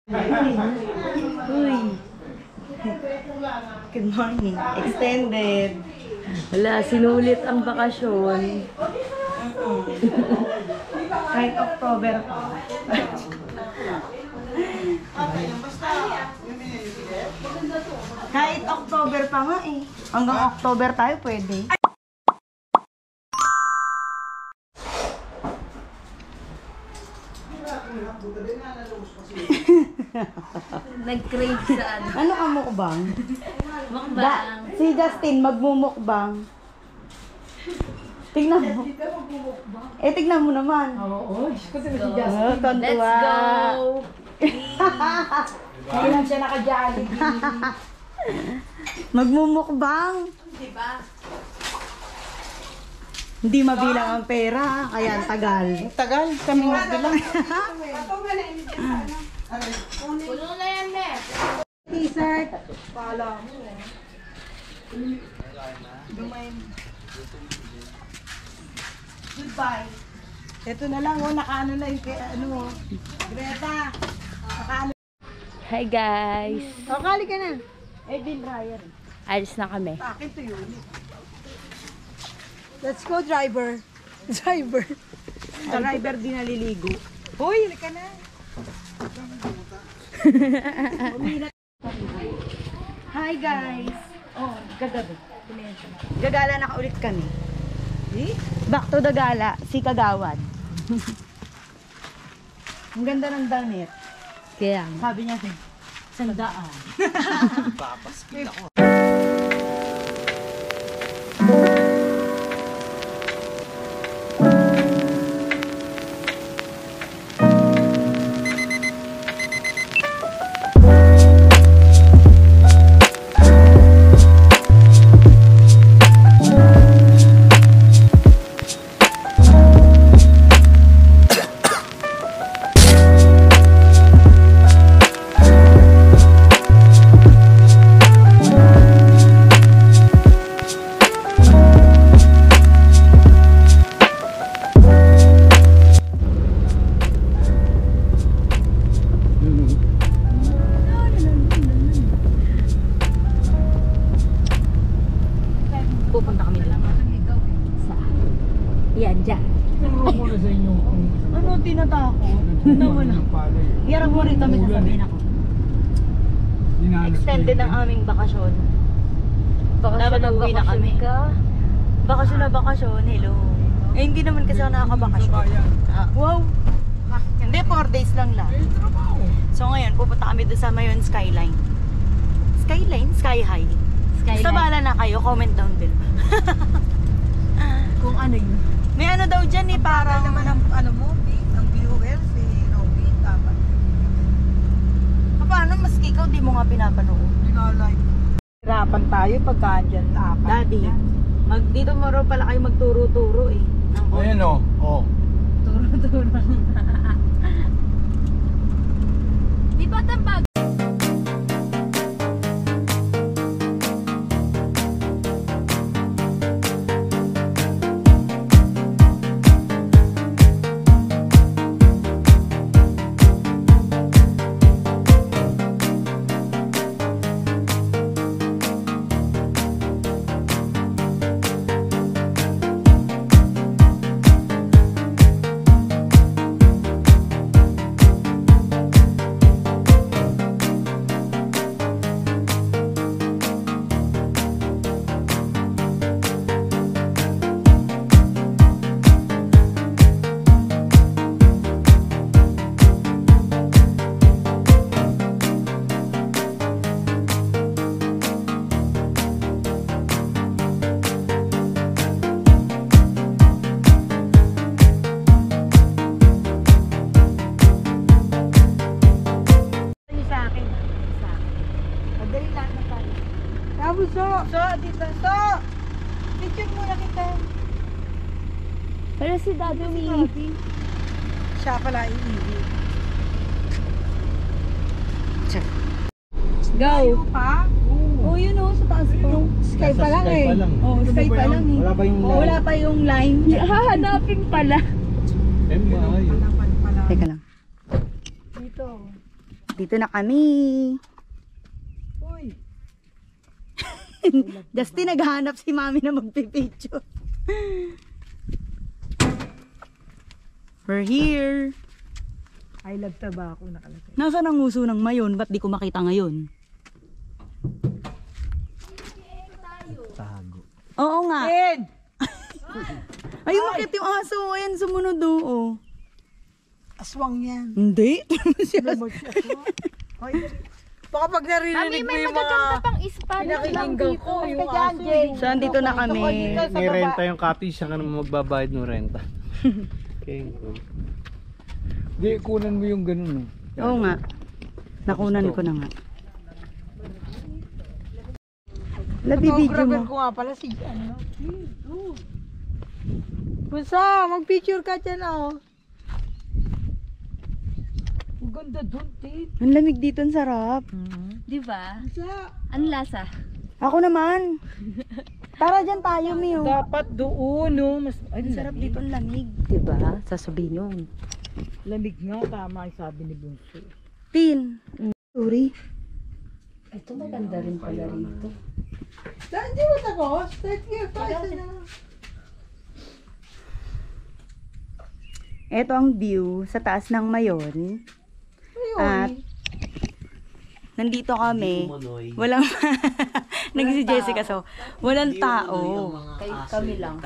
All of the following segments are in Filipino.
Uy. Good morning. Extended. Wala, sinulit ang bakasyon. Kahit October pa. Kahit October pa nga eh. Hanggang October tayo pwede. Nag-crave saan? Ano ka mukbang? Mukbang. Si Justin magmumukbang. Tingnan mo. Tignan mo naman. Oo, kasi si Oh, Justin. tontuwa. Let's go! Hindi lang siya naka-jolly. Magmumukbang. Diba? Hindi mabilang ang pera, kaya ang tagal. Tagal, kami magbilang. Puno na yan, Mer. T-shirt. Pala mo. Goodbye. Ito na lang, nakaano na yung ano. Greta. Nakaano. Hi guys! Kali ka na. Edwin Ryan. Alis na kami. Akin to yun. Let's go, driver. Driver. Driver din naliligo. Hoy, halika na. Hi guys. Oh, gagabi. Gagala na kaulit kami. Back to the gala, si Kagawad. Ang ganda ng damit. Kaya Sabi niya, sandaan. Pupunta kami lang. Saan? Yan, dyan. ano tinatakot? Nawala. Hirap mo rin kami sasabihin ako. Extended ang aming bakasyon. Dapat uwi na kami. Bakasyon na bakasyon, hello. Eh, hindi naman kasi ako nakakabakasyon. Wow! Hindi, 4 days lang lang. So ngayon, pupunta kami doon sa Mayon Skyline. Skyline? Sky High. Basta bahala na kayo, comment down below. Kung ano yun. May ano daw dyan eh, parang... naman ang ano mo, ang viewers, si Robby, dapat. Paano, maski ikaw, di mo nga pinapanood. Hindi nga like. Hirapan tayo pagka dyan apat. Daddy, dito mo raw pala kayo magturo-turo eh. Ayan o. Oh. Turo-turo. Di ba tambag? So, dito. So, picture muna kita. Pero si Daddy Daddy. Siya pala iiwi. Go! Pa? Oh, yun oh, sa taas po. Sky pa lang eh. Oh, sky pa lang eh. Wala pa yung line. Wala pa yung line. Hahanapin pala. MI. Palapan pala. Teka lang. Dito. Dito na kami. Uy. Justin, naghahanap si mami na magpipicture. We're here. I love tobacco nakalagay. Nasaan ang uso ng mayon? Ba't di ko makita ngayon? Tago. Oo nga. Ed! Ay, bakit yung aso? Ayan, sumunod oh. Aswang yan. Hindi. Lumod siya. Hoy, baka pag Mami, narinig mo may yung magaganda mga pang ispan lang pinakikinggan dito. ko, yung aso. So, andito na kami. May renta yung cottage, siya ka naman magbabayad ng renta. Okay, cool. Di, kunan mo yung ganun. No? Oo nga. Nakunan ko na nga. Labi-video Photographer mo. ko nga pala si ano. Pusa, mag-picture ka dyan oh. Ang ganda doon, Tate. Ang lamig dito, ang sarap. Di ba? Pusa. Ang lasa. Ako naman. Tara dyan tayo, Mio. Dapat doon, no? Mas, ay, Ang sarap dito, ang lamig. Diba? Sasabihin nyo. Lamig nga, tama yung sabi ni Bunso. Pin. Sorry. Ito maganda rin pala rito. Saan di mo tapos? Start here, pa na. Ito ang view sa taas ng Mayon. At nandito kami. Walang si Jessica, so walang tao. Kami lang.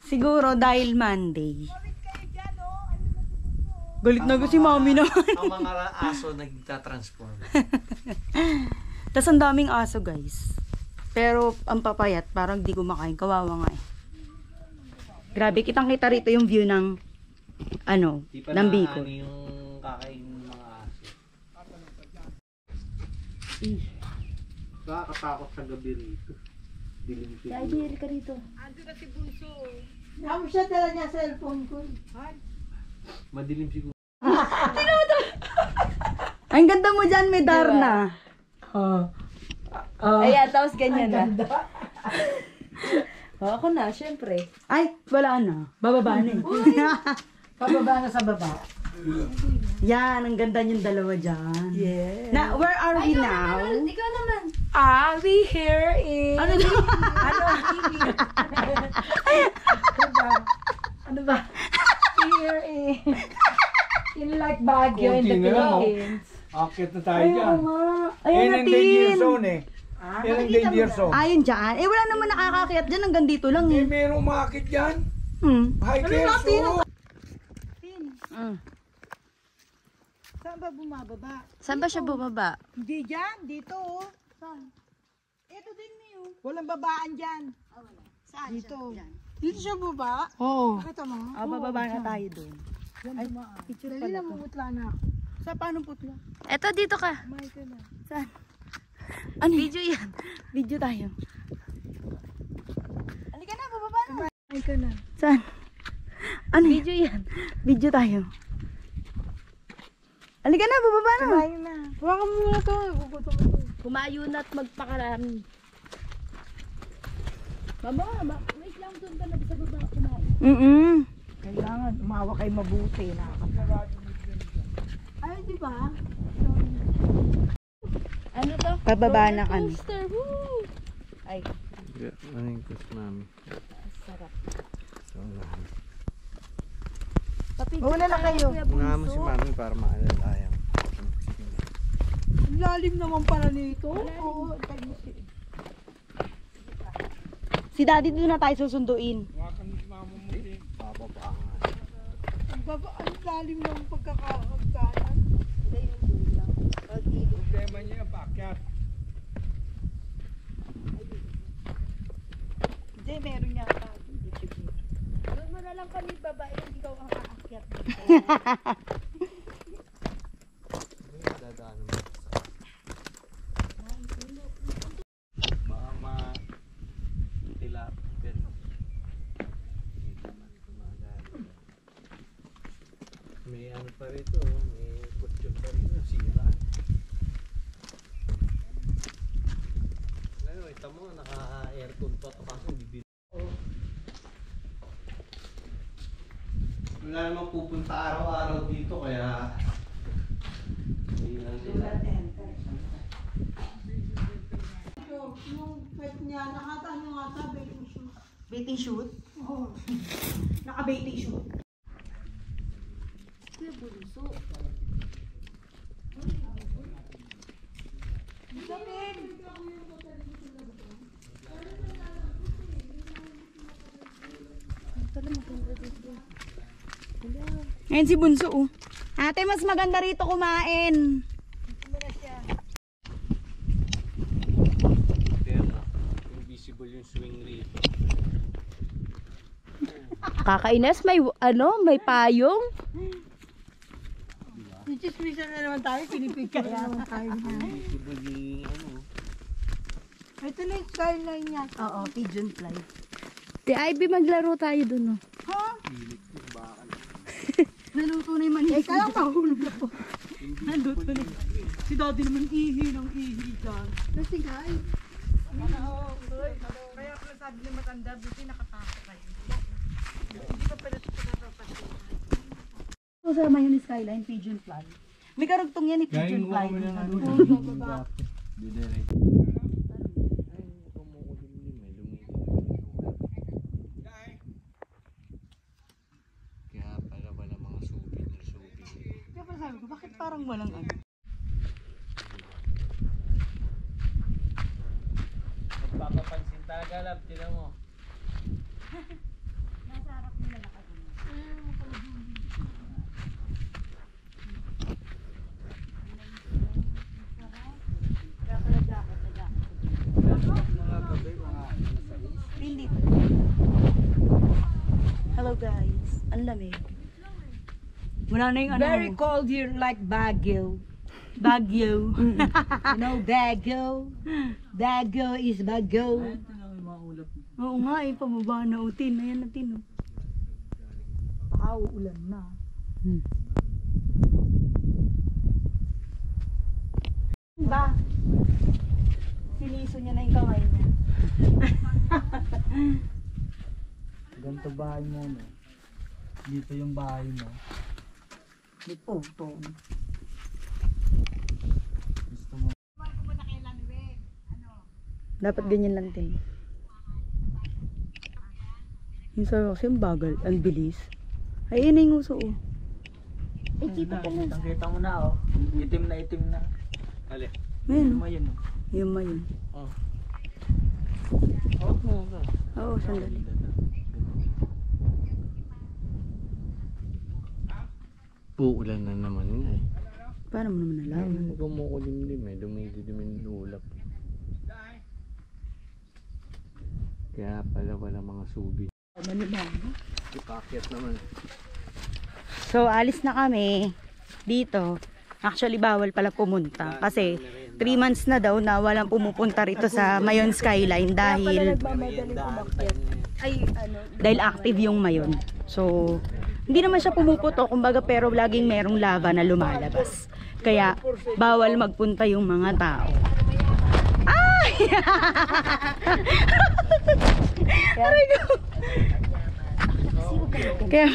Siguro dahil Monday. Galit na si mami naman. Ang mga aso nagtatransform. Tapos ang daming aso, guys. Pero ang papayat, parang di kumakain. Kawawa nga eh. Grabe, kitang-kita rito yung view ng ng Bicol. Yung kakain ng mga aso. Nakakatakot sa gabi rito. Dilim siguro. ka rito. Ando na si Bunso. Namu siya tala niya cellphone ko. Madilim siguro. Ang ganda mo dyan, may Darna. Ayan, tapos ganyan na. Ako na, syempre. Ay, wala na. Bababa na eh. Pababa na sa baba. Yan, ang ganda yung dalawa dyan. Yeah. Na, where are we now? Ikaw naman. Are we here in... Ano na? Ano ba? Here in like Baguio in the Konti na lang, oh. Philippines. Akit na tayo dyan. Ayan Yan ang danger natin. zone eh. Yan ang danger zone. Ayun dyan. Eh, wala naman nakakakyat dyan. Hanggang dito lang Eh, eh. merong umakit dyan. Ano Hikers, oh. Saan ba bumababa? Saan ba siya bumaba? Hindi dyan, dito oh. Saan? Ito din niyo. Walang babaan dyan. Saan? Dito. Dito siya baba? Oo. Pakita mo. Bababa na tayo doon. Ay, picture pala to. Namumutla na ako. Sa paano putla? Eto, dito ka. Kumain ka na. Saan? Ano? Video yan. Video tayo. Halika na, bababa na. Kumain ka na. Saan? Ano? Video yan. Video tayo. Halika na, bababa na. Kumain na. Hawakan mo muna to. Gugutom ako. Kumayo na at magpakarami. Mama, wait lang doon ka na sa baba kumain. Kailangan umawa kayo mabuti. Ay, di ba? Ano to? Pababa na kami. Coaster, woo! Ay, Ano yung gusto namin? sarap. Una na kayo. Mga mo si mami para maalalayan. Ang lalim naman pala nito. Oo. Si daddy doon na tayo susunduin. Ang lalim ng pagkakaganan. Problema niya, paakyat. Hindi, meron niya. Doon mo na lang kami babae, ikaw ang aakyat. Dadaan mo. Baka ma-tilap. May ano pa rito, may kutsyon pa rito, sira. Ngayon, ito mo, naka-aircon pa ito kasi bibili. Wala namang pupunta araw-araw dito kaya may Yung pet niya, nakataano nga sa baking shoot. Baiting shoot? Oo. Naka-baiting shoot. Ayan si Bunso, oh. Ate, mas maganda rito kumain. Kaya mo, invisible yung swing rito. Kakainas, may may payong. Chismisan na naman tayo, pinipigyan na naman tayo niya. Invisible yung ano. Ito na yung skyline niya. Oo, pigeon fly. Di Ivy, maglaro tayo dun, oh. Ha? Naluto na yung manisip. Kaya mahulog ako. Naluto na. Si daddy naman ihi ng ihi dyan. Kasi guys. Kaya pala sabi ni matanda, buti nakatako kayo. Hindi pa pala ito nakapasok. So, sa mayon skyline, pigeon fly. May karugtong yan ni pigeon fly. Didiretso. Kaya pala wala mga souvenir. Kaya pala sabi ko, bakit parang walang ano? Magpapapansin talaga, love. Tinan mo. Hindi. Hello guys. Ang lamig. Wala na yung ano. Very cold here like Baguio. Baguio. You know Baguio? Baguio is Baguio. Oo nga eh, pababa na utin. Ayan natin oh. Baka uulan na. Ba? Siniso niya na yung kamay niya. Ganito bahay mo, no? Dito yung bahay mo. May putong. Gusto mo. Dapat ganyan lang din. Yung sabi ko kasi yung bagal, ang bilis. Ay, yun na yung uso oh. Ay, kita ka na. Kita mo na, oh. Itim na. Ali. Ayun, Ano yun, oh? yung mayon. Oh. Oh, no. Oo, sandali. Uulan na naman nga eh. Paano mo naman alam? Kumukulimlim eh. Dumidi-dumin ulap. Kaya pala wala mga subi. Ipakyat naman. So, alis na kami dito. Actually, bawal pala pumunta. Kasi 3 months na daw na walang pumupunta rito sa Mayon Skyline dahil active yung Mayon. So, hindi naman siya pumuputo, kumbaga, pero laging merong lava na lumalabas. Kaya, bawal magpunta yung mga tao. Ay! Aray ko. Kaya,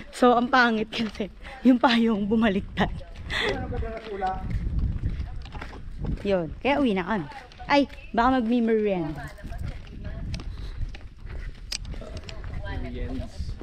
so, ang pangit kasi, yung payong bumaliktad. Yun, kaya uwi na kami. Ay, baka mag-merienda. Yes.